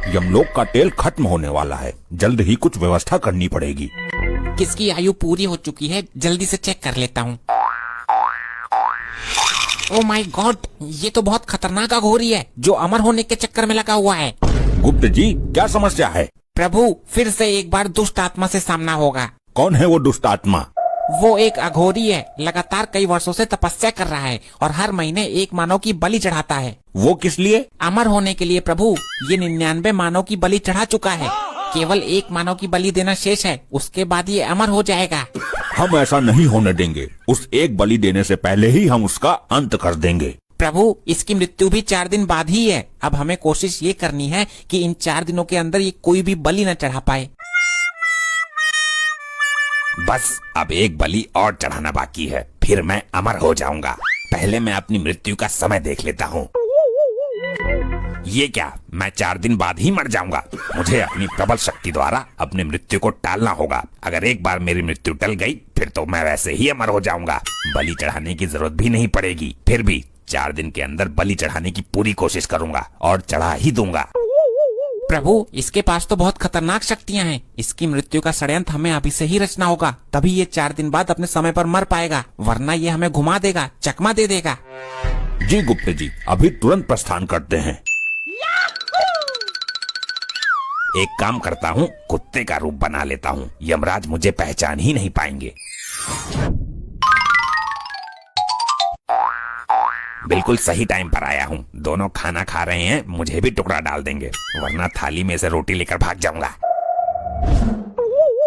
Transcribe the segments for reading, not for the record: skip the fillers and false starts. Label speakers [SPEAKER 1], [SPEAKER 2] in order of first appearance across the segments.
[SPEAKER 1] यमलोक का तेल खत्म होने वाला है, जल्द ही कुछ व्यवस्था करनी पड़ेगी।
[SPEAKER 2] किसकी आयु पूरी हो चुकी है, जल्दी से चेक कर लेता हूँ। ओह माय गॉड, ये तो बहुत खतरनाक अघोरी है जो अमर होने के चक्कर में लगा हुआ है।
[SPEAKER 1] गुप्त जी, क्या समस्या है?
[SPEAKER 2] प्रभु, फिर से एक बार दुष्ट आत्मा से सामना होगा।
[SPEAKER 1] कौन है वो दुष्ट आत्मा?
[SPEAKER 2] वो एक अघोरी है, लगातार कई वर्षों से तपस्या कर रहा है और हर महीने एक मानव की बलि चढ़ाता है।
[SPEAKER 1] वो किस लिए?
[SPEAKER 2] अमर होने के लिए प्रभु। ये 99 मानव की बलि चढ़ा चुका है, केवल एक मानव की बलि देना शेष है, उसके बाद ये अमर हो जाएगा।
[SPEAKER 1] हम ऐसा नहीं होने देंगे, उस एक बलि देने से पहले ही हम उसका अंत कर देंगे।
[SPEAKER 2] प्रभु, इसकी मृत्यु भी 4 दिन बाद ही है। अब हमें कोशिश ये करनी है कि इन 4 दिनों के अंदर ये कोई भी बलि न चढ़ा पाए।
[SPEAKER 3] बस अब एक बलि और चढ़ाना बाकी है, फिर मैं अमर हो जाऊंगा। पहले मैं अपनी मृत्यु का समय देख लेता हूँ। ये क्या, मैं 4 दिन बाद ही मर जाऊंगा? मुझे अपनी प्रबल शक्ति द्वारा अपनी मृत्यु को टालना होगा। अगर एक बार मेरी मृत्यु टल गई, फिर तो मैं वैसे ही अमर हो जाऊंगा। बलि चढ़ाने की जरूरत भी नहीं पड़ेगी। फिर भी 4 दिन के अंदर बलि चढ़ाने की पूरी कोशिश करूंगा और चढ़ा ही दूंगा।
[SPEAKER 2] प्रभु, इसके पास तो बहुत खतरनाक शक्तियां हैं। इसकी मृत्यु का षड्यंत्र हमें अभी से ही रचना होगा, तभी ये 4 दिन बाद अपने समय पर मर पाएगा, वरना ये हमें घुमा देगा, चकमा दे देगा।
[SPEAKER 1] जी गुप्त जी, अभी तुरंत प्रस्थान करते हैं।
[SPEAKER 3] एक काम करता हूँ, कुत्ते का रूप बना लेता हूँ, यमराज मुझे पहचान ही नहीं पाएंगे। बिल्कुल सही टाइम पर आया हूँ। दोनों खाना खा रहे हैं, मुझे भी टुकड़ा डाल देंगे, वरना थाली में से रोटी लेकर भाग जाऊंगा।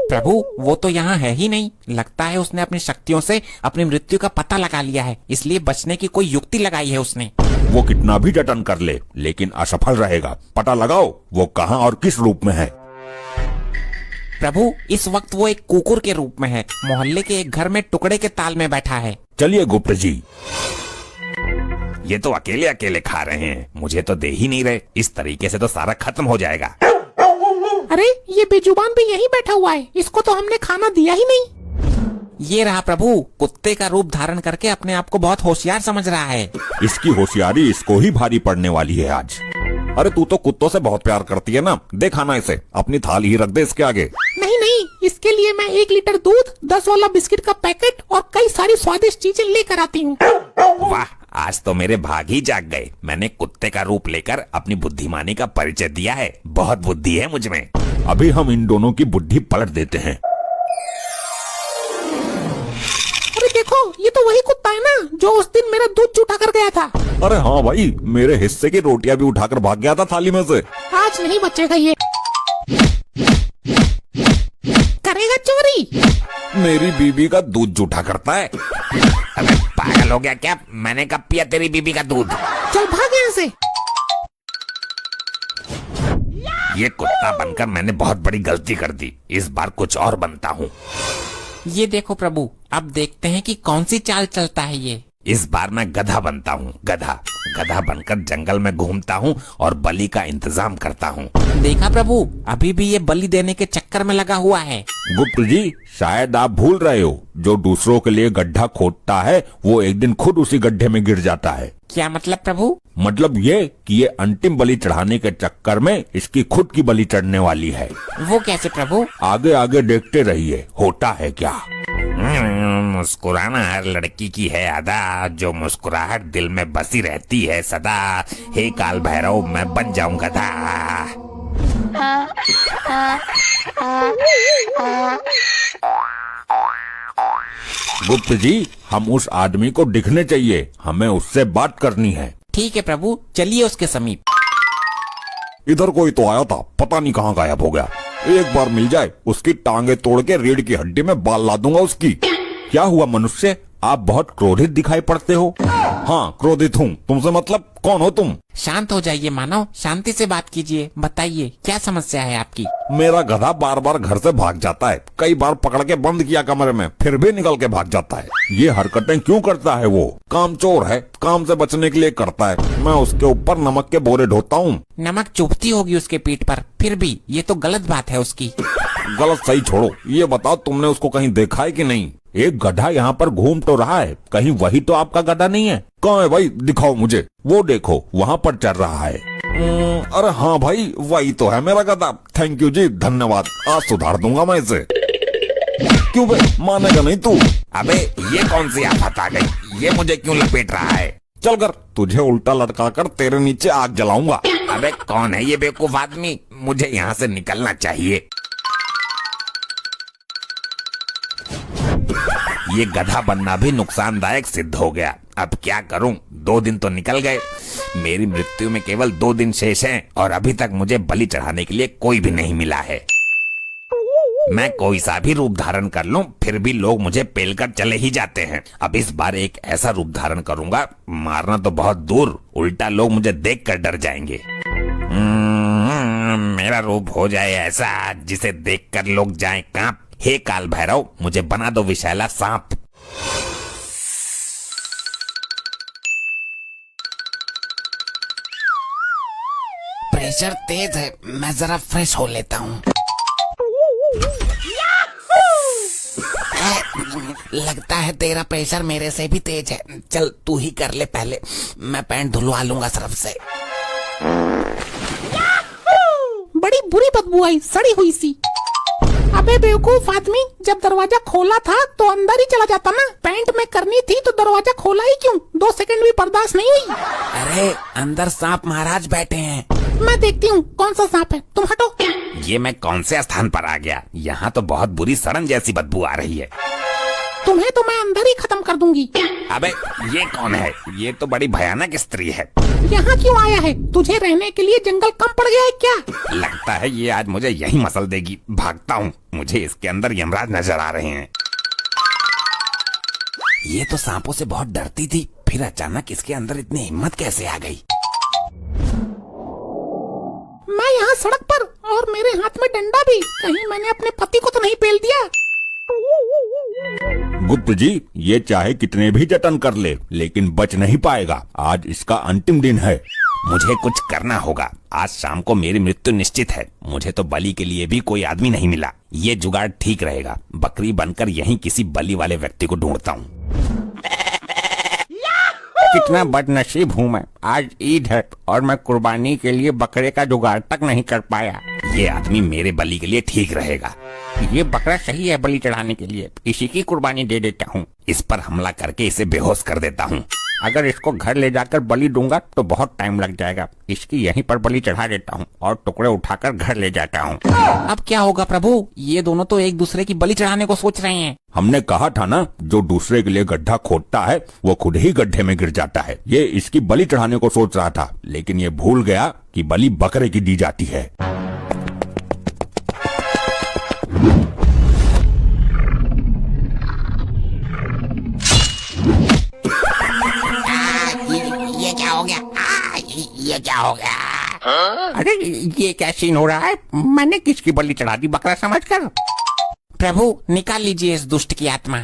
[SPEAKER 2] प्रभु, वो तो यहाँ है ही नहीं। लगता है उसने अपनी शक्तियों से अपनी मृत्यु का पता लगा लिया है, इसलिए बचने की कोई युक्ति लगाई है उसने।
[SPEAKER 1] वो कितना भी जतन कर ले, लेकिन असफल रहेगा। पता लगाओ वो कहाँ और किस रूप में है।
[SPEAKER 2] प्रभु, इस वक्त वो एक कुकुर के रूप में है, मोहल्ले के एक घर में टुकड़े के ताल में बैठा है।
[SPEAKER 1] चलिए गुप्त जी।
[SPEAKER 3] ये तो अकेले अकेले खा रहे हैं, मुझे तो दे ही नहीं रहे। इस तरीके से तो सारा खत्म हो जाएगा।
[SPEAKER 2] अरे, ये बेजुबान भी यहीं बैठा हुआ है, इसको तो हमने खाना दिया ही नहीं। ये रहा प्रभु, कुत्ते का रूप धारण करके अपने आप को बहुत होशियार समझ रहा है।
[SPEAKER 1] इसकी होशियारी इसको ही भारी पड़ने वाली है आज। अरे तू तो कुत्तों से बहुत प्यार करती है ना, दे खाना इसे, अपनी थाली ही रख दे इसके आगे।
[SPEAKER 2] नहीं नहीं, इसके लिए मैं 1 लीटर दूध, 10 वाला बिस्किट का पैकेट और कई सारी स्वादिष्ट चीजें लेकर आती हूँ।
[SPEAKER 3] वाह, आज तो मेरे भाग ही जाग गए। मैंने कुत्ते का रूप लेकर अपनी बुद्धिमानी का परिचय दिया है। बहुत बुद्धि है मुझ में।
[SPEAKER 1] अभी हम इन दोनों की बुद्धि पलट देते हैं।
[SPEAKER 2] अरे देखो, ये तो वही कुत्ता है ना जो उस दिन मेरा दूध चूटा कर गया था।
[SPEAKER 1] अरे हाँ भाई, मेरे हिस्से की रोटियां भी उठाकर भाग गया था थाली में से।
[SPEAKER 2] आज नहीं बचेगा ये। करेगा चोरी।
[SPEAKER 1] मेरी बीबी का दूध जूठा करता है।
[SPEAKER 3] अबे पागल हो गया क्या? मैंने कब पिया तेरी बीबी का दूध?
[SPEAKER 2] चल भाग यहाँ से।
[SPEAKER 3] ये कुत्ता बनकर मैंने बहुत बड़ी गलती कर दी। इस बार कुछ और बनता हूँ।
[SPEAKER 2] ये देखो प्रभु, अब देखते हैं कि कौन सी चाल चलता है ये।
[SPEAKER 3] इस बार मैं गधा बनता हूँ। गधा बनकर जंगल में घूमता हूँ और बलि का इंतजाम करता हूँ।
[SPEAKER 2] देखा प्रभु, अभी भी ये बलि देने के चक्कर में लगा हुआ है।
[SPEAKER 1] गुप्त जी, शायद आप भूल रहे हो, जो दूसरों के लिए गड्ढा खोदता है वो एक दिन खुद उसी गड्ढे में गिर जाता है।
[SPEAKER 2] क्या मतलब प्रभु?
[SPEAKER 1] मतलब ये कि ये अंतिम बलि चढ़ाने के चक्कर में इसकी खुद की बलि चढ़ने वाली है।
[SPEAKER 2] वो कैसे प्रभु?
[SPEAKER 1] आगे आगे देखते रहिए, होता है क्या।
[SPEAKER 3] मुस्कुराना हर लड़की की है अदा, जो मुस्कुराहट दिल में बसी रहती है सदा। हे काल भैरव, मैं बन जाऊं गधा।
[SPEAKER 1] गुप्त जी, हम उस आदमी को दिखने चाहिए, हमें उससे बात करनी है।
[SPEAKER 2] ठीक है प्रभु, चलिए उसके समीप।
[SPEAKER 1] इधर कोई तो आया था, पता नहीं कहाँ गायब हो गया। एक बार मिल जाए, उसकी टांगे तोड़ के रीढ़ की हड्डी में बाल ला दूंगा उसकी। क्या हुआ मनुष्य, आप बहुत क्रोधित दिखाई पड़ते हो। हाँ, क्रोधित हूँ। तुमसे मतलब, कौन हो तुम?
[SPEAKER 2] शांत हो जाइए मानव, शांति से बात कीजिए। बताइए क्या समस्या है आपकी?
[SPEAKER 1] मेरा गधा बार बार घर से भाग जाता है। कई बार पकड़ के बंद किया कमरे में, फिर भी निकल के भाग जाता है। ये हरकतें क्यों करता है? वो कामचोर है, काम से बचने के लिए करता है। मैं उसके ऊपर नमक के बोरे ढोता हूँ।
[SPEAKER 2] नमक चुभती होगी उसके पीठ पर, फिर भी ये तो गलत बात है उसकी।
[SPEAKER 1] गलत सही छोड़ो, ये बताओ तुमने उसको कहीं देखा है कि नहीं? एक गधा यहाँ पर घूम तो रहा है, कहीं वही तो आपका गधा नहीं है? कहाँ है भाई, दिखाओ मुझे। वो देखो वहाँ पर चल रहा है। अरे हाँ भाई, वही तो है मेरा गधा। थैंक यू जी, धन्यवाद। आज सुधार दूंगा मैं इसे। क्यों भाई, मानेगा नहीं तू?
[SPEAKER 3] अबे ये कौन सी आफत आ गई? ये मुझे क्यों लपेट रहा है?
[SPEAKER 1] चल कर, तुझे उल्टा लटका कर तेरे नीचे आग जलाऊंगा।
[SPEAKER 3] अबे कौन है ये बेवकूफ आदमी? मुझे यहाँ से निकलना चाहिए। ये गधा बनना भी नुकसानदायक सिद्ध हो गया। अब क्या करूं? 2 दिन तो निकल गए। मेरी मृत्यु में केवल 2 दिन शेष हैं और अभी तक मुझे बलि चढ़ाने के लिए कोई भी नहीं मिला है। मैं कोई सा भी रूप धारण कर लूं, फिर भी लोग मुझे पेलकर चले ही जाते हैं। अब इस बार एक ऐसा रूप धारण करूंगा, मारना तो बहुत दूर, उल्टा लोग मुझे देखकर डर जाएंगे। मेरा रूप हो जाए ऐसा जिसे देखकर लोग जाएं कांप। हे काल भैरव, मुझे बना दो विषैला सांप।
[SPEAKER 2] प्रेशर तेज है, मैं जरा फ्रेश हो लेता हूँ। लगता है तेरा प्रेशर मेरे से भी तेज है। चल तू ही कर ले पहले, मैं पैंट धुलवा लूंगा सर्फ से।
[SPEAKER 4] बड़ी बुरी बदबू आई, सड़ी हुई सी। अबे बेवकूफ आदमी, जब दरवाजा खोला था तो अंदर ही चला जाता ना। पैंट में करनी थी तो दरवाजा खोला ही क्यों? 2 सेकंड भी बर्दाश्त नहीं हुई।
[SPEAKER 2] अरे अंदर सांप महाराज बैठे हैं।
[SPEAKER 4] मैं देखती हूँ कौन सा सांप है, तुम हटो।
[SPEAKER 3] ये मैं कौन से स्थान पर आ गया? यहाँ तो बहुत बुरी सड़न जैसी बदबू आ रही है।
[SPEAKER 4] तुम्हें तो मैं अंदर ही खत्म कर दूंगी।
[SPEAKER 3] अबे ये कौन है? ये तो बड़ी भयानक स्त्री है।
[SPEAKER 4] यहाँ क्यों आया है? तुझे रहने के लिए जंगल कम पड़ गया है क्या?
[SPEAKER 3] लगता है ये आज मुझे यही मसल देगी। भागता हूँ, मुझे इसके अंदर यमराज नजर आ रहे हैं।
[SPEAKER 2] ये तो सांपों से बहुत डरती थी, फिर अचानक इसके अंदर इतनी हिम्मत कैसे आ गई?
[SPEAKER 4] मैं यहाँ सड़क पर और मेरे हाथ में डंडा भी। कहीं मैंने अपने पति को तो नहीं पेल दिया?
[SPEAKER 1] गुप्त जी, ये चाहे कितने भी जतन कर ले, लेकिन बच नहीं पाएगा। आज इसका अंतिम दिन है।
[SPEAKER 3] मुझे कुछ करना होगा। आज शाम को मेरी मृत्यु निश्चित है। मुझे तो बलि के लिए भी कोई आदमी नहीं मिला। ये जुगाड़ ठीक रहेगा। बकरी बनकर यहीं किसी बलि वाले व्यक्ति को ढूंढता हूँ।
[SPEAKER 5] कितना बदनसीब हूँ मैं। आज ईद है और मैं कुर्बानी के लिए बकरे का जुगाड़ तक नहीं कर पाया।
[SPEAKER 3] ये आदमी मेरे बलि के लिए ठीक रहेगा।
[SPEAKER 5] ये बकरा सही है बलि चढ़ाने के लिए, इसी की कुर्बानी दे देता हूँ।
[SPEAKER 3] इस पर हमला करके इसे बेहोश कर देता हूँ।
[SPEAKER 5] अगर इसको घर ले जाकर बलि दूंगा तो बहुत टाइम लग जाएगा। इसकी यहीं पर बलि चढ़ा देता हूँ और टुकड़े उठाकर घर ले जाता हूँ।
[SPEAKER 2] अब क्या होगा प्रभु? ये दोनों तो एक दूसरे की बलि चढ़ाने को सोच रहे हैं।
[SPEAKER 1] हमने कहा था ना, जो दूसरे के लिए गड्ढा खोदता है वो खुद ही गड्ढे में गिर जाता है। ये इसकी बलि चढ़ाने को सोच रहा था, लेकिन ये भूल गया कि बलि बकरे की दी जाती है।
[SPEAKER 2] ये क्या हो गया? ये क्या हो गया?
[SPEAKER 5] अरे ये क्या सीन हो रहा है? मैंने किसकी बलि चढ़ा दी बकरा समझकर?
[SPEAKER 2] प्रभु निकाल लीजिए इस दुष्ट की आत्मा।